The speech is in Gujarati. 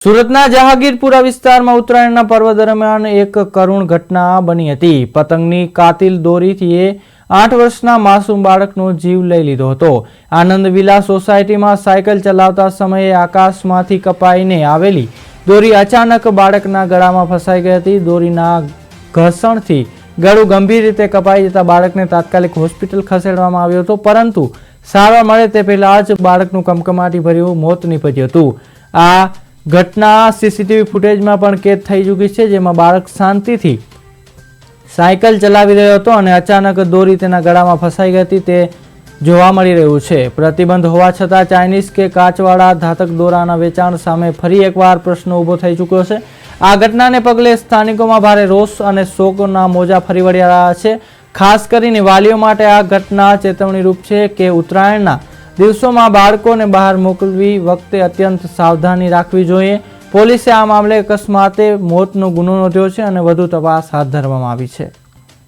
સુરતના જહાંગીરપુરા વિસ્તારમાં ઉત્તરાયણના પર્વ દરમિયાન એક કરુણ ઘટના બની હતી। પતંગની કાતિલ દોરીથી 8 વર્ષના માસૂમ બાળકનો જીવ લઈ લીધો હતો। આનંદ વિલા સોસાયટીમાં સાયકલ ચલાવતા સમયે આકાશમાંથી કપાઈને આવેલી દોરી અચાનક બાળકના ગળામાં ફસાઈ ગઈ હતી। દોરીના ઘર્ષણથી ગળું ગંભીર રીતે કપાઈ જતા બાળકને તાત્કાલિક હોસ્પિટલ ખસેડવામાં આવ્યો હતો, પરંતુ સારવાર મળે તે પહેલા જ બાળકનું કમકમાટી ભર્યું મોત નીપજ્યું હતું। આ ઘટના સીસીટીવી ફૂટેજમાં પણ કેદ થઈ ચૂકી છે, જેમાં બાળક શાંતિથી સાયકલ ચલાવી રહ્યો હતો અને અચાનક દોરી તેના ગળામાં ફસાઈ ગઈ હતી તે જોવા મળી રહ્યું છે। પ્રતિબંધ હોવા છતાં ચાઇનીઝ કે કાચવાળા ધાતક દોરાના વેચાણ સામે ફરી એકવાર પ્રશ્ન ઊભો થઈ ચૂક્યો છે। આ ઘટનાને પગલે સ્થાનિકોમાં ભારે રોષ અને શોકના મોજા ફરી વળ્યા રહ્યા છે। ખાસ કરીને વાલીઓ માટે આ ઘટના ચેતવણીરૂપ છે કે ઉત્તરાયણના દિવસોમાં બાળકોને બહાર મોકલવી વખતે અત્યંત સાવધાની રાખવી જોઈએ। પોલીસે આ મામલે અકસ્માતે મોતનો ગુનો નોંધ્યો છે અને વધુ તપાસ હાથ ધરવામાં આવી છે।